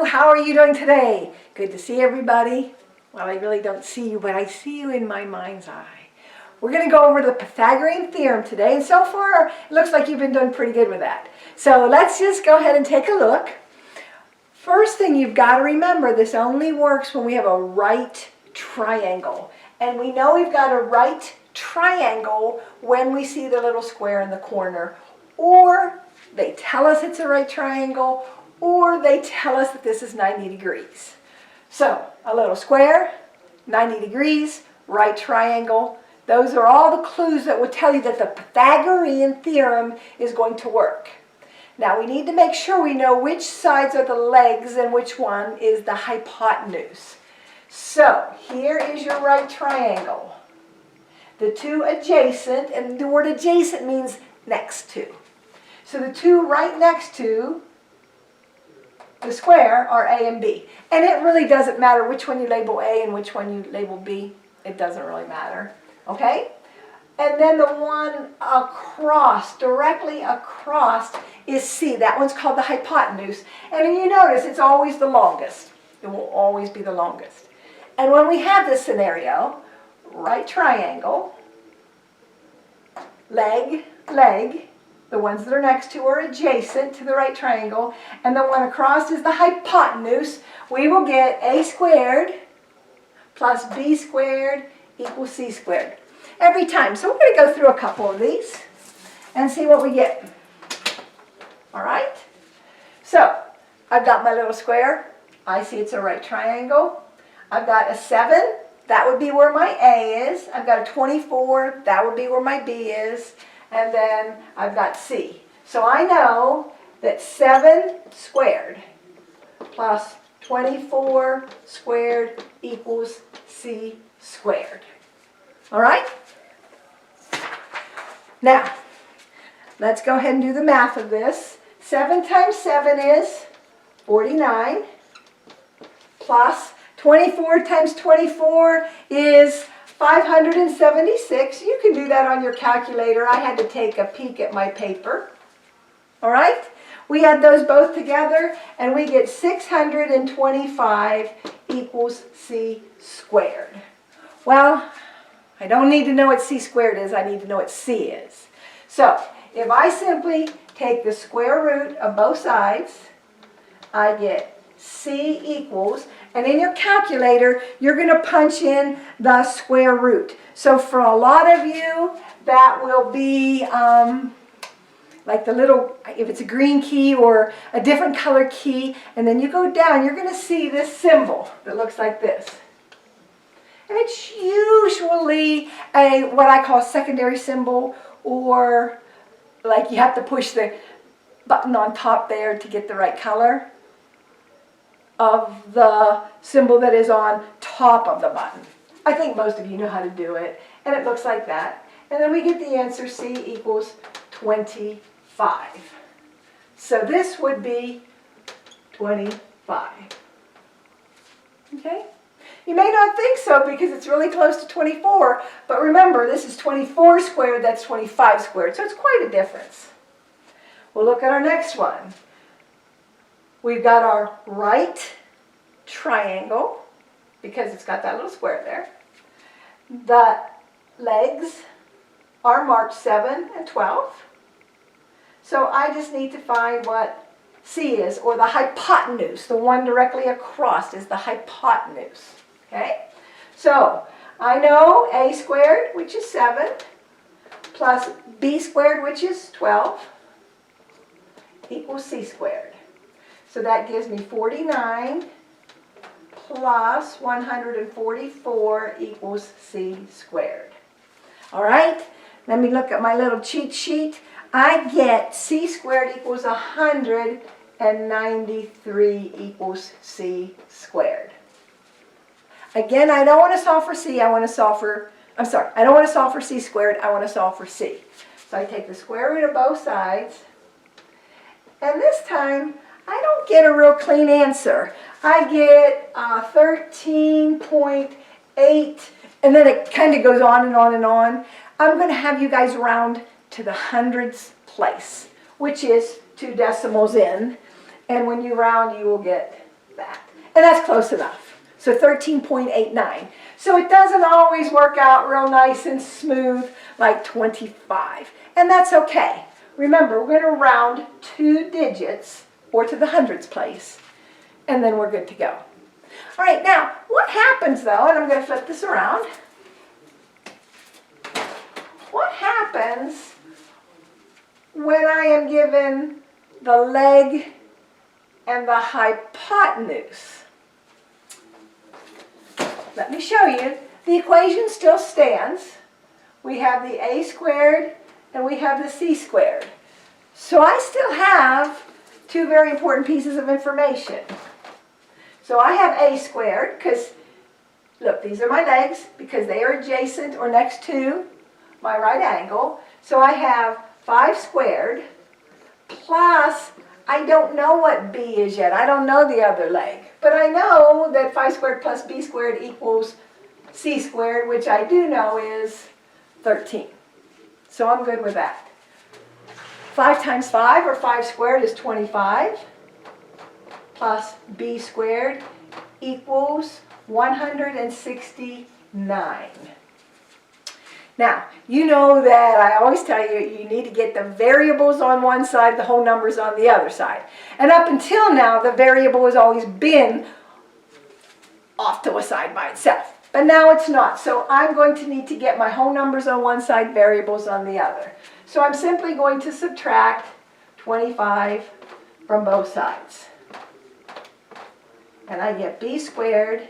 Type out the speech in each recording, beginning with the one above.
How are you doing today? Good to see everybody. Well, I really don't see you, but I see you in my mind's eye. We're going to go over the Pythagorean Theorem today, and so far it looks like you've been doing pretty good with that. So let's just go ahead and take a look. First thing you've got to remember, this only works when we have a right triangle. And we know we've got a right triangle when we see the little square in the corner, or they tell us it's a right triangle, or they tell us that this is 90 degrees. So, a little square, 90 degrees, right triangle. Those are all the clues that would tell you that the Pythagorean Theorem is going to work. Now, we need to make sure we know which sides are the legs and which one is the hypotenuse. So, here is your right triangle. The two adjacent, and the word adjacent means next to. So, the two right next to the square are A and B. And it really doesn't matter which one you label A and which one you label B. It doesn't really matter. Okay? And then the one across, directly across, is C. That one's called the hypotenuse. And you notice it's always the longest. It will always be the longest. And when we have this scenario, right triangle, leg, leg, the ones that are next to are adjacent to the right triangle, and the one across is the hypotenuse, we will get A squared plus B squared equals C squared every time. So we're going to go through a couple of these and see what we get. All right? So, I've got my little square. I see it's a right triangle. I've got a 7. That would be where my A is. I've got a 24. That would be where my B is. And then I've got C. So I know that 7 squared plus 24 squared equals C squared. All right? Now, let's go ahead and do the math of this. 7 times 7 is 49, plus 24 times 24 is 576. You can do that on your calculator. I had to take a peek at my paper. All right? We add those both together, and we get 625 equals C squared. Well, I don't need to know what C squared is. I need to know what C is. So, if I simply take the square root of both sides, I get C equals, and in your calculator, you're going to punch in the square root. So for a lot of you, that will be like the little, if it's a green key or a different color key, and then you go down, you're going to see this symbol that looks like this. And it's usually what I call a secondary symbol, or like you have to push the button on top there to get the right color of the symbol that is on top of the button. I think most of you know how to do it, and it looks like that. And then we get the answer C equals 25. So this would be 25. Okay? You may not think so because it's really close to 24, but remember, this is 24 squared, that's 25 squared, so it's quite a difference. We'll look at our next one. We've got our right triangle, because it's got that little square there. The legs are marked 7 and 12. So I just need to find what C is, or the hypotenuse. The one directly across is the hypotenuse. Okay? So I know A squared, which is 7, plus B squared, which is 12, equals C squared. So that gives me 49 plus 144 equals C squared. All right, let me look at my little cheat sheet. I get C squared equals 193 equals C squared. Again, I don't want to solve for C, I want to solve for, I don't want to solve for C squared, I want to solve for C. So I take the square root of both sides, and this time, I don't get a real clean answer. I get 13.8, and then it kind of goes on and on and on. I'm going to have you guys round to the hundredths place, which is 2 decimals in. And when you round, you will get that. And that's close enough. So 13.89. So it doesn't always work out real nice and smooth like 25. And that's okay. Remember, we're going to round 2 digits or to the hundredths place. And then we're good to go. All right, now, what happens though, and I'm going to flip this around. What happens when I am given the leg and the hypotenuse? Let me show you. The equation still stands. We have the a squared and we have the c squared. So I still have 2 very important pieces of information. So I have a squared because, look, these are my legs because they are adjacent or next to my right angle. So I have 5 squared plus, I don't know what b is yet. I don't know the other leg. But I know that 5 squared plus b squared equals c squared, which I do know is 13. So I'm good with that. 5 times 5, or 5 squared, is 25, plus b squared equals 169. Now, you know that I always tell you, you need to get the variables on one side, the whole numbers on the other side. And up until now, the variable has always been off to a side by itself. But now it's not. So I'm going to need to get my whole numbers on one side, variables on the other. So I'm simply going to subtract 25 from both sides. And I get b squared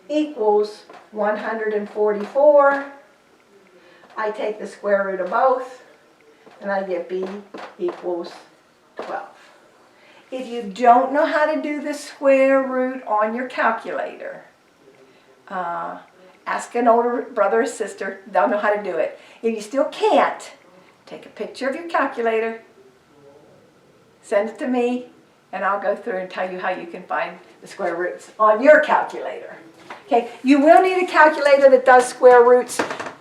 equals 144. I take the square root of both, and I get b equals 12. If you don't know how to do the square root on your calculator, ask an older brother or sister. They'll know how to do it. If you still can't, take a picture of your calculator, send it to me, and I'll go through and tell you how you can find the square roots on your calculator. Okay, you will need a calculator that does square roots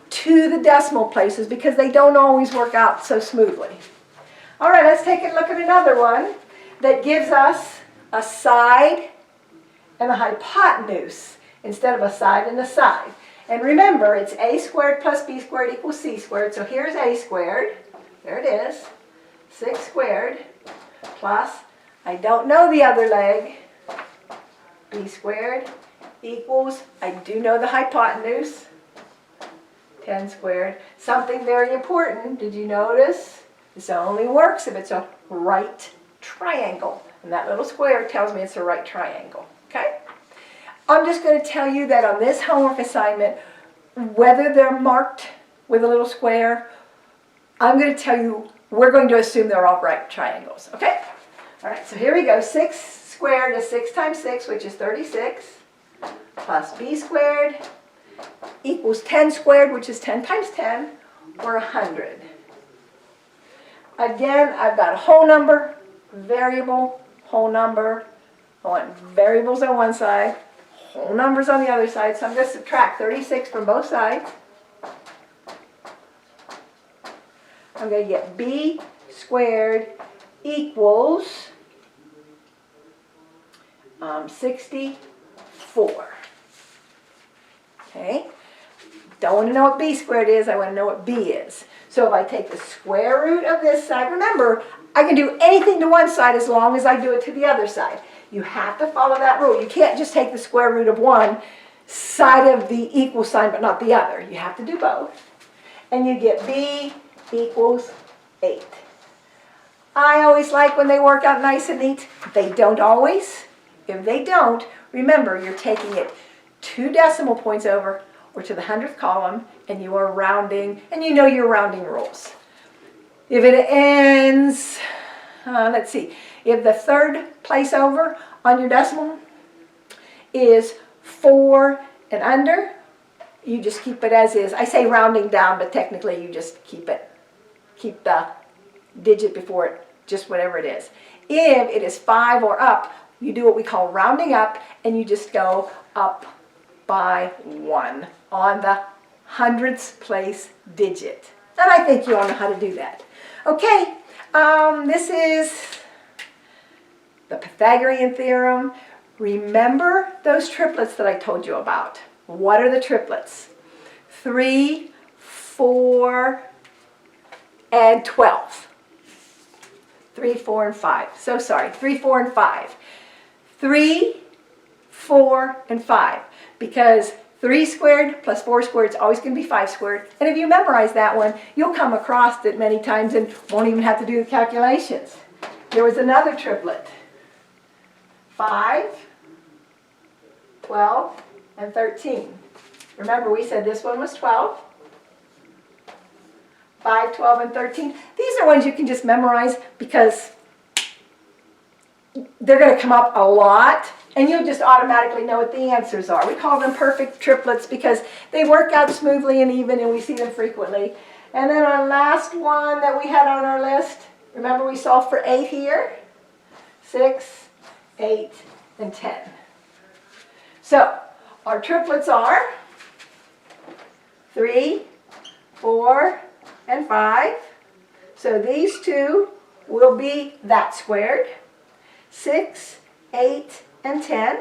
to the decimal places because they don't always work out so smoothly. All right, let's take a look at another one that gives us a side and a hypotenuse instead of a side and a side. And remember, it's a squared plus b squared equals c squared. So here's a squared. There it is. 6 squared plus, I don't know the other leg, b squared equals, I do know the hypotenuse, 10 squared. Something very important, did you notice? This only works if it's a right triangle. And that little square tells me it's a right triangle. Okay? I'm just going to tell you that on this homework assignment, whether they're marked with a little square, I'm going to tell you, we're going to assume they're all right triangles. Okay? All right, so here we go. 6 squared is 6 times 6, which is 36, plus b squared equals 10 squared, which is 10 times 10, or 100. Again, I've got a whole number, variable, whole number. I want variables on one side, whole numbers on the other side. So I'm going to subtract 36 from both sides. I'm going to get b squared equals 64. Okay? Don't want to know what b squared is, I want to know what b is. So if I take the square root of this side, remember, I can do anything to one side as long as I do it to the other side. You have to follow that rule. You can't just take the square root of one side of the equal sign but not the other. You have to do both. And you get b equals 8. I always like when they work out nice and neat. They don't always. If they don't, remember, you're taking it 2 decimal points over or to the 100th column, and you are rounding, and you know your rounding rules. If it ends, let's see, if the 3rd place over on your decimal is 4 and under, you just keep it as is. I say rounding down, but technically you just keep the digit before it, just whatever it is. If it is 5 or up, you do what we call rounding up, and you just go up by 1 on the 100th place digit. And I think you all know how to do that. Okay, this is the Pythagorean Theorem. remember those triplets that I told you about. What are the triplets? 3, 4, and 12. 3, 4, and 5. So sorry, 3, 4, and 5. 3, 4, and 5. Because 3 squared plus 4 squared is always going to be 5 squared. And if you memorize that one, you'll come across it many times and won't even have to do the calculations. There was another triplet. 5, 12, and 13. Remember, we said this one was 12. 5, 12, and 13. These are ones you can just memorize because they're going to come up a lot, and you'll just automatically know what the answers are. We call them perfect triplets because they work out smoothly and even, and we see them frequently. And then our last one that we had on our list, remember we solved for 8 here? 6, 8, and 10. So, our triplets are 3, 4, and 5. So these two will be that squared. 6, 8, and 10.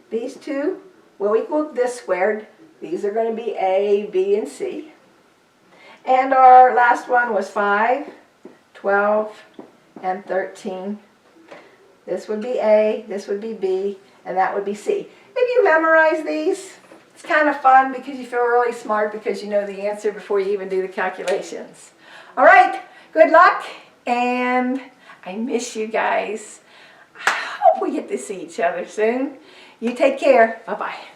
These two will equal this squared. These are going to be A, B, and C. And our last one was 5, 12, and 13. This would be A, this would be B, and that would be C. If you memorize these, it's kind of fun because you feel really smart because you know the answer before you even do the calculations. All right, good luck, and I miss you guys. I hope we get to see each other soon. You take care. Bye-bye.